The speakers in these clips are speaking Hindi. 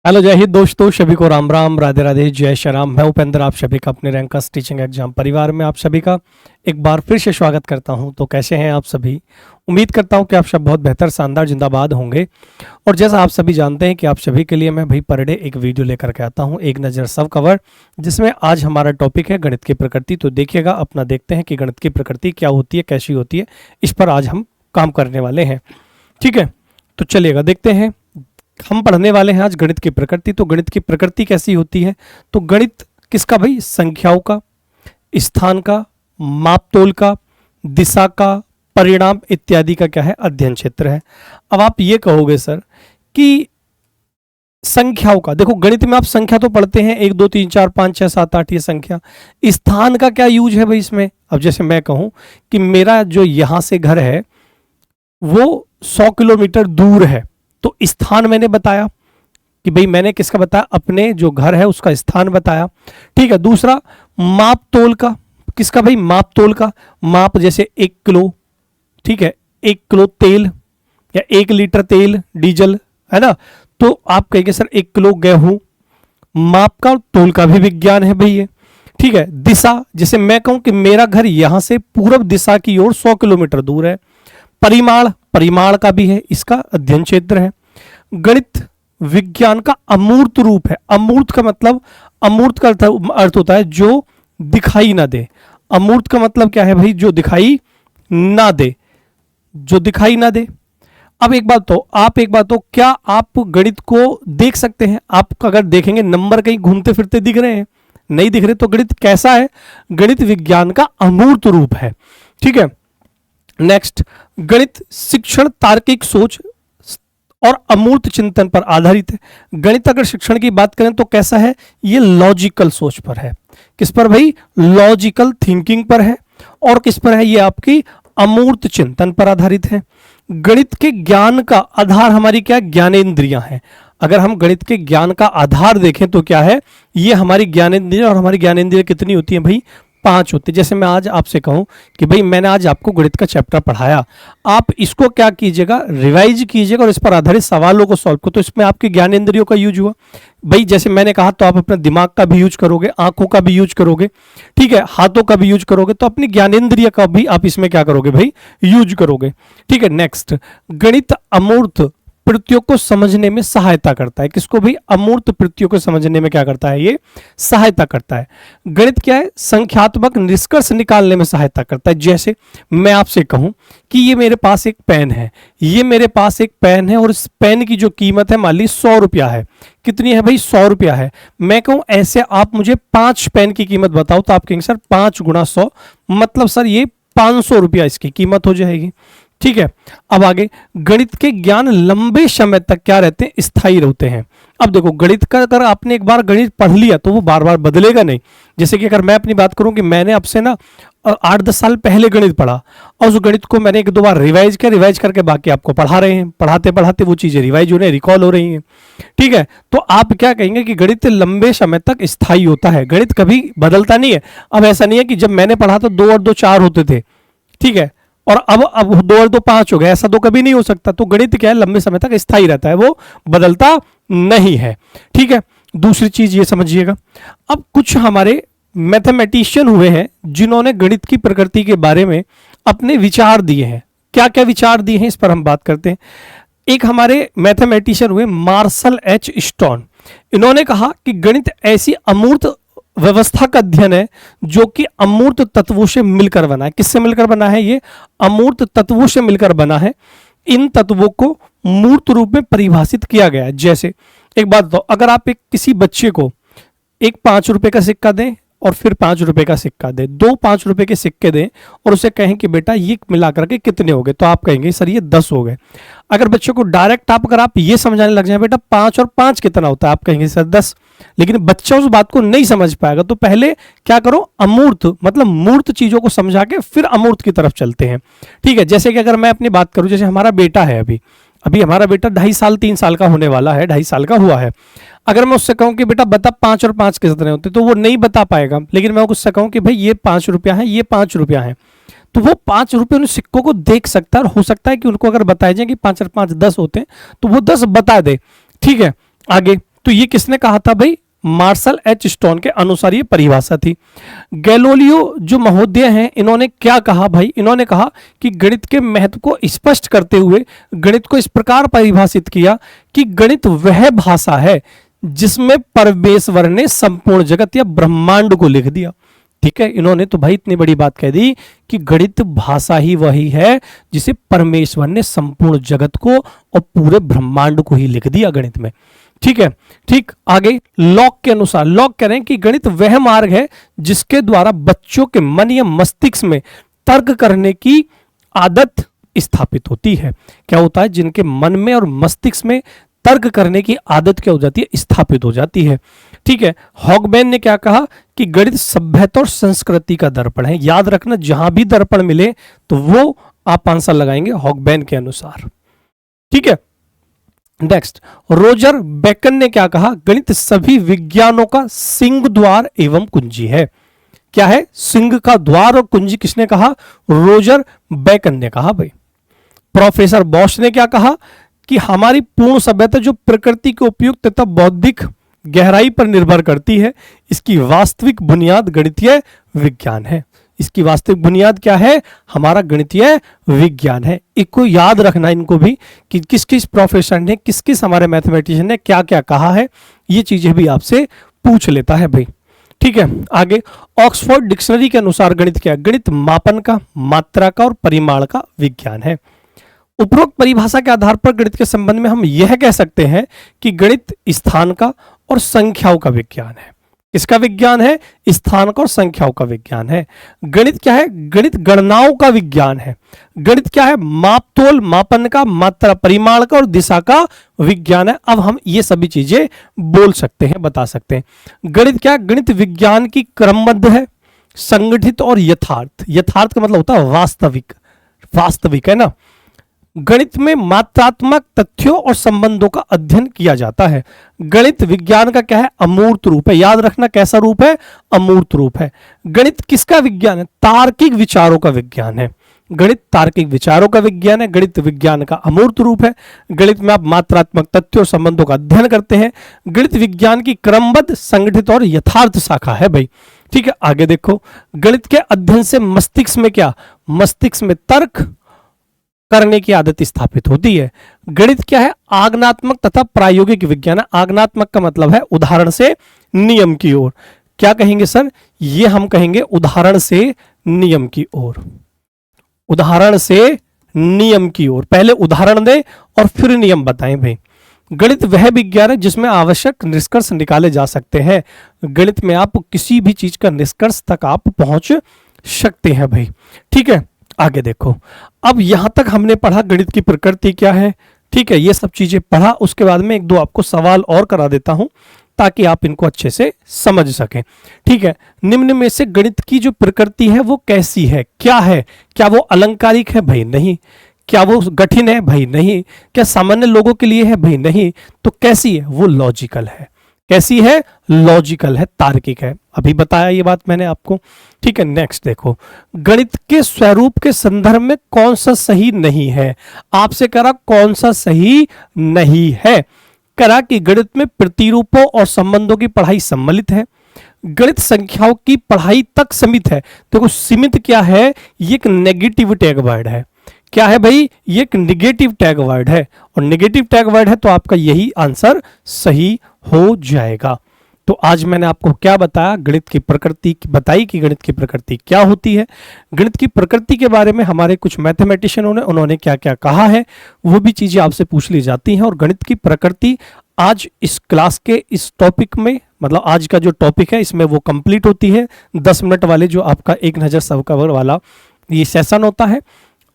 हेलो जय हिंद दोस्तों, सभी को राम राम, राधे राधे, जय श्री राम। मैं उपेंद्र आप सभी का अपने रैंकर्स टीचिंग एग्जाम परिवार में आप सभी का एक बार फिर से स्वागत करता हूं। तो कैसे हैं आप सभी? उम्मीद करता हूं कि आप सब बहुत बेहतर, शानदार, जिंदाबाद होंगे। और जैसा आप सभी जानते हैं कि आप सभी के लिए मैं भाई पर डे एक वीडियो लेकर के आता हूँ, एक नज़र सब कवर, जिसमें आज हमारा टॉपिक है गणित की प्रकृति। तो देखिएगा, अपना देखते हैं कि गणित की प्रकृति क्या होती है, कैसी होती है, इस पर आज हम काम करने वाले हैं। ठीक है, तो चलिएगा देखते हैं। हम पढ़ने वाले हैं आज गणित की प्रकृति। तो गणित की प्रकृति कैसी होती है? तो गणित किसका भाई? संख्याओं का, स्थान का, मापतोल का, दिशा का, परिणाम इत्यादि का क्या है? अध्ययन क्षेत्र है। अब आप ये कहोगे सर कि संख्याओं का, देखो गणित में आप संख्या तो पढ़ते हैं, 1 2 3 4 5 6 7 8, ये संख्या। स्थान का क्या यूज है भाई इसमें? अब जैसे मैं कहूं कि मेरा जो यहां से घर है वो 100 किलोमीटर दूर है, तो स्थान मैंने बताया कि भाई मैंने किसका बताया? अपने जो घर है उसका स्थान बताया। ठीक है, दूसरा माप तोल का, किसका भाई? माप तोल का। माप जैसे 1 किलो, ठीक है, 1 किलो तेल या 1 लीटर तेल डीजल, है ना? तो आप कहेंगे सर 1 किलो गेहूं। माप का और तोल का भी विज्ञान है भाई ये। ठीक है, दिशा, जैसे मैं कहूं कि मेरा घर यहां से पूर्व दिशा की ओर 100 किलोमीटर दूर है। परिमाण, परिमाण का भी है, इसका अध्ययन क्षेत्र है। गणित विज्ञान का अमूर्त रूप है। अमूर्त का मतलब, अमूर्त का अर्थ होता है जो दिखाई ना दे। अमूर्त का मतलब क्या है भाई? जो दिखाई ना दे, जो दिखाई ना दे। अब एक बात तो क्या आप गणित को देख सकते हैं? आप अगर देखेंगे नंबर कहीं घूमते फिरते दिख रहे हैं? नहीं दिख रहे, तो गणित कैसा है? गणित विज्ञान का अमूर्त रूप है। ठीक है, नेक्स्ट, गणित शिक्षण, तार्किक सोच और अमूर्त चिंतन पर आधारित है। गणित अगर शिक्षण की बात करें तो कैसा है? ये लॉजिकल सोच पर है। किस पर भाई? लॉजिकल थिंकिंग पर है। और किस पर है? ये आपकी अमूर्त चिंतन पर आधारित है। गणित के ज्ञान का आधार हमारी क्या? ज्ञानेंद्रियां हैं। अगर हम गणित के ज्ञान का आधार देखें तो क्या है? ये हमारी ज्ञानेंद्रिय। और हमारी ज्ञानेंद्रिय कितनी होती है भाई? 5 होते। जैसे मैं आज आपसे कहूं कि भाई मैंने आज आपको गणित का चैप्टर पढ़ाया, आप इसको क्या कीजिएगा? रिवाइज कीजिएगा और इस पर आधारित सवालों को सॉल्व करो। तो इसमें आपके ज्ञानेंद्रियों का यूज हुआ भाई। जैसे मैंने कहा, तो आप अपने दिमाग का भी यूज करोगे, आंखों का भी यूज करोगे, ठीक है, हाथों का भी यूज करोगे, तो अपनी ज्ञानेंद्रिय का भी आप इसमें क्या करोगे भाई? यूज करोगे। ठीक है, नेक्स्ट, गणित अमूर्त प्रत्ययों को समझने में सहायता करता है। किसको भाई? अमूर्त प्रत्ययों को समझने में क्या करता है? ये सहायता करता है। गणित क्या है? संख्यात्मक निष्कर्ष निकालने में सहायता करता है। जैसे मैं आपसे कहूं कि ये मेरे पास एक पेन है, ये मेरे पास एक पेन है, और इस पेन की जो कीमत है मान ली 100 रुपया है। कितनी है भाई? 100 रुपया है। मैं कहूं ऐसे आप मुझे 5 पेन की कीमत बताओ, तो आप कहेंगे सर 5 गुणा 100, मतलब सर ये 500 रुपया इसकी कीमत हो जाएगी। ठीक है, अब आगे, गणित के ज्ञान लंबे समय तक क्या रहते हैं? स्थायी रहते हैं। अब देखो, गणित का अगर आपने एक बार गणित पढ़ लिया तो वो बार बार बदलेगा नहीं। जैसे कि अगर मैं अपनी बात करूं कि मैंने आपसे ना 8-10 साल पहले गणित पढ़ा, और उस गणित को मैंने 1-2 बार रिवाइज किया, रिवाइज करके बाकी आपको पढ़ा रहे हैं, पढ़ाते पढ़ाते वो चीजें रिवाइज हो रही हैं, रिकॉल हो रही हैं। ठीक है, तो आप क्या कहेंगे कि गणित लंबे समय तक स्थायी होता है, गणित कभी बदलता नहीं है। अब ऐसा नहीं है कि जब मैंने पढ़ा तो 2 और 2 4 होते थे, ठीक है, और अब 2 और 2 5 हो गए, ऐसा तो कभी नहीं हो सकता। तो गणित क्या है? लंबे समय तक स्थायी रहता है, वो बदलता नहीं है। ठीक है, दूसरी चीज ये समझिएगा। अब कुछ हमारे मैथमेटिशियन हुए हैं जिन्होंने गणित की प्रकृति के बारे में अपने विचार दिए हैं। क्या क्या विचार दिए हैं, इस पर हम बात करते हैं। एक हमारे मैथमेटिशियन हुए मार्शल एच स्टोन। इन्होंने कहा कि गणित ऐसी अमूर्त व्यवस्था का अध्ययन है जो कि अमूर्त तत्वों से मिलकर बना है। किससे मिलकर बना है? ये अमूर्त तत्वों से मिलकर बना है। इन तत्वों को मूर्त रूप में परिभाषित किया गया है। जैसे एक बात बताओ, अगर आप एक किसी बच्चे को एक 5 रुपए का सिक्का दें और फिर 5 रुपए का सिक्का दें, 2 5 रुपए के सिक्के दें और उसे कहें कि बेटा ये मिलाकर के कितने हो गए, तो आप कहेंगे सर ये 10 हो गए। अगर बच्चों को डायरेक्ट अगर आप ये समझाने लग जाए, बेटा 5 और 5 कितना होता है, आप कहेंगे सर 10। लेकिन बच्चा उस बात को नहीं समझ पाएगा। तो पहले क्या करो? अमूर्त मतलब मूर्त चीजों को समझा के फिर अमूर्त की तरफ चलते हैं। ठीक है, जैसे कि अगर मैं अपनी बात करूं, जैसे हमारा बेटा है, अभी अभी हमारा बेटा 2.5 साल 3 साल का होने वाला है, 2.5 साल का हुआ है। अगर मैं उससे कहूं कि बेटा बता 5 और 5 कितने होते, तो वो नहीं बता पाएगा। लेकिन मैं उससे कहूं कि भाई ये 5 रुपया है, ये 5 रुपया है, तो वो 5 रुपये उन सिक्कों को देख सकता है। और हो सकता है कि उनको अगर बताया जाए कि 5 और 5 10 होते हैं, तो वो 10 बता दे। ठीक है, आगे तो ये किसने कहा था भाई? मार्शल एच स्टोन के अनुसार ये परिभाषा थी। गैलोलियो जो महोदय हैं, इन्होंने क्या कहा भाई? इन्होंने कहा कि गणित के महत्व को स्पष्ट करते हुए गणित को इस प्रकार परिभाषित किया कि गणित वह भाषा है जिसमें परमेश्वर ने संपूर्ण जगत या ब्रह्मांड को लिख दिया। ठीक है, इन्होंने तो भाई इतनी बड़ी बात कह दी कि गणित भाषा ही वही है जिसे परमेश्वर ने संपूर्ण जगत को और पूरे ब्रह्मांड को ही लिख दिया गणित में। ठीक है, ठीक आगे लॉक के अनुसार, लॉक कह रहे हैं कि गणित वह मार्ग है जिसके द्वारा बच्चों के मन या मस्तिष्क में तर्क करने की आदत स्थापित होती है। क्या होता है? जिनके मन में और मस्तिष्क में तर्क करने की आदत क्या हो जाती है? स्थापित हो जाती है। ठीक है, हॉगबेन ने क्या कहा कि गणित सभ्यता और संस्कृति का दर्पण है। याद रखना, जहां भी दर्पण मिले तो वो आप आंसर लगाएंगे हॉगबेन के अनुसार। ठीक है, नेक्स्ट रोजर बेकन ने क्या कहा? गणित सभी विज्ञानों का सिंह द्वार एवं कुंजी है। क्या है? सिंह का द्वार और कुंजी किसने कहा? रोजर बेकन ने कहा भाई। प्रोफेसर बॉश ने क्या कहा कि हमारी पूर्ण सभ्यता जो प्रकृति के उपयुक्त तथा बौद्धिक गहराई पर निर्भर करती है, इसकी वास्तविक बुनियाद गणितीय विज्ञान है। इसकी वास्तविक बुनियाद क्या है? हमारा गणितीय विज्ञान है। इनको याद रखना, इनको भी, कि किस किस प्रोफेसर ने, किस किस हमारे मैथमेटिशियन ने क्या क्या कहा है, ये चीजें भी आपसे पूछ लेता है भाई। ठीक है, आगे ऑक्सफोर्ड डिक्शनरी के अनुसार गणित क्या है? गणित मापन का, मात्रा का और परिमाण का विज्ञान है। उपरोक्त परिभाषा के आधार पर गणित के संबंध में हम यह कह सकते हैं कि गणित स्थान का और संख्याओं का विज्ञान है। किसका विज्ञान है? स्थान का और संख्याओं का विज्ञान है। गणित क्या है? गणित गणनाओं का विज्ञान है। गणित क्या है? माप तोल, मापन का, मात्रा, परिमाण का और दिशा का विज्ञान है। अब हम ये सभी चीजें बोल सकते हैं, बता सकते हैं। गणित क्या है? गणित विज्ञान की क्रमबद्ध है, संगठित और यथार्थ। यथार्थ का मतलब होता है वास्तविक, वास्तविक है ना। गणित में मात्रात्मक तथ्यों और संबंधों का अध्ययन किया जाता है। गणित विज्ञान का क्या है? अमूर्त रूप है। याद रखना, कैसा रूप है? अमूर्त रूप है। गणित किसका विज्ञान है? तार्किक विचारों का विज्ञान है। गणित तार्किक विचारों का विज्ञान है। गणित विज्ञान का अमूर्त रूप है। गणित में आप मात्रात्मक तथ्यों और संबंधों का अध्ययन करते हैं। गणित विज्ञान की क्रमबद्ध, संगठित और यथार्थ शाखा है भाई। ठीक है, आगे देखो, गणित के अध्ययन से मस्तिष्क में क्या? मस्तिष्क में तर्क करने की आदत स्थापित होती है। गणित क्या है? आगनात्मक तथा प्रायोगिक विज्ञान है। आगनात्मक का मतलब है उदाहरण से नियम की ओर। क्या कहेंगे सर? ये हम कहेंगे उदाहरण से नियम की ओर। उदाहरण से नियम की ओर, पहले उदाहरण दें और फिर नियम बताएं भाई। गणित वह विज्ञान है जिसमें आवश्यक निष्कर्ष निकाले जा सकते हैं। गणित में आप किसी भी चीज का निष्कर्ष तक आप पहुंच सकते हैं भाई। ठीक है, आगे देखो, अब यहां तक हमने पढ़ा गणित की प्रकृति क्या है। ठीक है, ये सब चीजें पढ़ा। उसके बाद में एक दो आपको सवाल और करा देता हूं ताकि आप इनको अच्छे से समझ सकें। ठीक है, निम्न में से गणित की जो प्रकृति है वो कैसी है, क्या है? क्या वो अलंकारिक है? भाई नहीं। क्या वो कठिन है? भाई नहीं। क्या सामान्य लोगों के लिए है? भाई नहीं। तो कैसी है? वो लॉजिकल है। कैसी है? लॉजिकल है, तार्किक है। अभी बताया ये बात मैंने आपको। ठीक है, नेक्स्ट देखो, गणित के स्वरूप के संदर्भ में कौन सा सही नहीं है? आपसे करा कौन सा सही नहीं है? करा कि गणित में प्रतिरूपों और संबंधों की पढ़ाई सम्मिलित है। गणित संख्याओं की पढ़ाई तक सीमित है। देखो सीमित क्या है? ये एक नेगेटिव टैग वर्ड है। क्या है भाई? ये एक नेगेटिव टैग वर्ड है, और नेगेटिव टैग वर्ड है तो आपका यही आंसर सही हो जाएगा। तो आज मैंने आपको क्या बताया? गणित की प्रकृति बताई कि गणित की प्रकृति क्या होती है। गणित की प्रकृति के बारे में हमारे कुछ मैथमेटिशियनों ने, उन्होंने क्या क्या कहा है, वो भी चीजें आपसे पूछ ली जाती हैं। और गणित की प्रकृति आज इस क्लास के इस टॉपिक में, मतलब आज का जो टॉपिक है इसमें वो कंप्लीट होती है। 10 मिनट वाले जो आपका एक नजर सब कवर वाला ये सेशन होता है।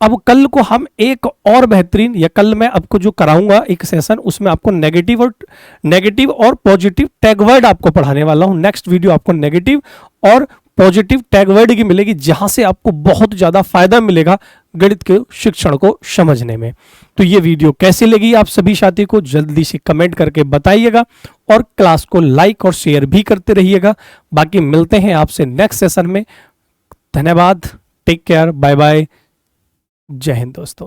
अब कल को हम एक और बेहतरीन, या कल मैं आपको जो कराऊंगा एक सेशन, उसमें आपको नेगेटिव और पॉजिटिव टैग वर्ड आपको पढ़ाने वाला हूं। नेक्स्ट वीडियो आपको नेगेटिव और पॉजिटिव टैग वर्ड की मिलेगी, जहां से आपको बहुत ज्यादा फायदा मिलेगा गणित के शिक्षण को समझने में। तो ये वीडियो कैसी लगी आप सभी साथी को जल्दी से कमेंट करके बताइएगा, और क्लास को लाइक और शेयर भी करते रहिएगा। बाकी मिलते हैं आपसे नेक्स्ट सेशन में। धन्यवाद, टेक केयर, बाय बाय, जय हिंद दोस्तों।